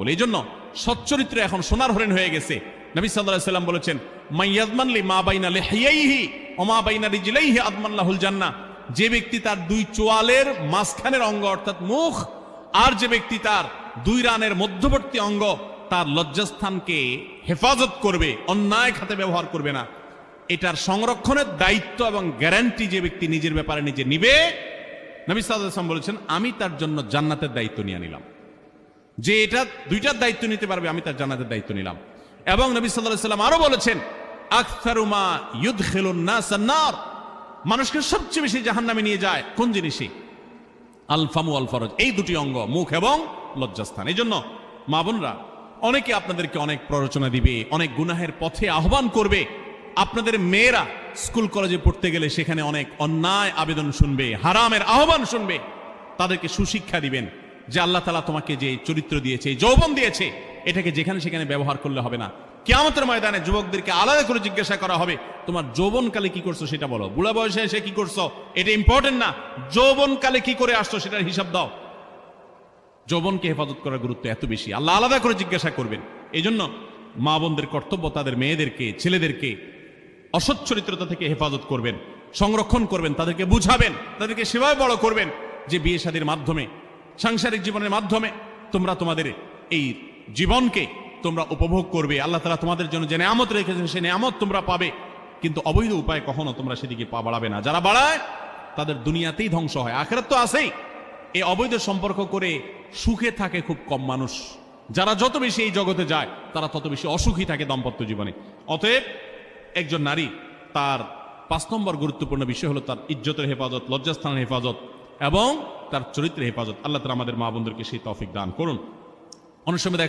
বলে এই জন্য সচ্চরিত্র এখন সোনার হরিণ হয়ে গেছে। নবী সাল্লাল্লাহু আলাইহি ওয়াসাল্লাম বলেছেন, মাইয়াজমান লি মা বাইনা লিহিয়াইহি ওয়া মা বাইনা রিজলাইহি আদমান লাহুল জান্নাহ। যে ব্যক্তি তার দুই চোয়ালের মাঝখানের অঙ্গ অর্থাৎ মুখ, আর যে ব্যক্তি তার দুই রানের মধ্যবর্তী অঙ্গ, তার লজ্জাস্থানকে হেফাজত করবে, অন্যায় খাতে ব্যবহার করবে না, এটার সংরক্ষণের দায়িত্ব এবং গ্যারান্টি যে ব্যক্তি নিজের ব্যাপারে নিজে নিবে, নবী সাল্লাল্লাহু আলাইহি ওয়াসাল্লাম বলেছেন, আমি তার জন্য জান্নাতের দায়িত্ব নিয়ে নিলাম। যে এটা দুইটার দায়িত্ব নিতে পারবে, আমি তার জান্নাতের দায়িত্ব নিলাম। এবং নবী সাল্লাল্লাহু আলাইহি ওয়াসাল্লাম আরো বলেছেন, আকসারু মা ইউদখিলুন নাস আন-নার, মানুষকে সবচেয়ে বেশি জাহান্নামে নিয়ে যায় কোন জিনিসই? আল ফামু আল ফরজ, এই দুটি অঙ্গ, মুখ এবং লজ্জাস্থান। এই জন্য মা বোনরা, অনেকে আপনাদেরকে অনেক প্ররোচনা দিবে, অনেক গুনাহের পথে আহ্বান করবে। আপনাদের মেয়েরা স্কুল কলেজে পড়তে গেলে সেখানে অনেক অন্যায় আবেদন শুনবে, হারামের আহ্বান শুনবে। তাদেরকে সুশিক্ষা দিবেন যে আল্লাহ তাআলা তোমাকে যে চরিত্র দিয়েছে, যৌবন দিয়েছে, এটাকে যেখানে সেখানে ব্যবহার করলে হবে না। কিয়ামতের ময়দানে যুবকদেরকে আলাদা করে জিজ্ঞাসা করা হবে, তোমার যৌবনকালে কি করছো সেটা বলো, বুড়া বয়সে এসে কি করছো এটা ইম্পর্টেন্ট না, যৌবনকালে কি করে আসছো সেটার হিসাব দাও। যৌবনকে হেফাজত করার গুরুত্ব এত বেশি, আল্লাহ আলাদা করে জিজ্ঞাসা করবেন। এই জন্য মা বোনদের কর্তব্য তাদের মেয়েদেরকে, ছেলেদেরকে অসৎ চরিত্রতা থেকে হেফাজত করবেন, সংরক্ষণ করবেন, তাদেরকে বুঝাবেন, তাদেরকে সেভাবে বড় করবেন যে বিয়ে শাদীর মাধ্যমে, সাংসারিক জীবনের মাধ্যমে তোমরা তোমাদের এই জীবনকে তোমরা উপভোগ করবে। আল্লাহ তাআলা তোমাদের জন্য যে নিয়ামত রেখেছেন সেই নিয়ামত তোমরা পাবে, কিন্তু অবৈধ উপায়ে কখনো তোমরা সেদিকে পা বাড়াবে না। যারা বাড়ায় তাদের দুনিয়াতেই ধ্বংস হয়, আখিরাত তো আছেই। এই অবৈধ সম্পর্ক করে সুখে থাকে খুব কম মানুষ। যারা যত বেশি এই জগতে যায় তারা তত বেশি অসুখী থাকে দাম্পত্য জীবনে। অতএব একজন নারী, তার 5 নম্বর গুরুত্বপূর্ণ বিষয় হলো তার ইজ্জতের হেফাজত, লজ্জাস্থানের হেফাজত এবং তার চরিত্রের হেফাজত। আল্লাহ তাআলা আমাদের মা বোনদেরকে সেই তৌফিক দান করুন। অনেক সময়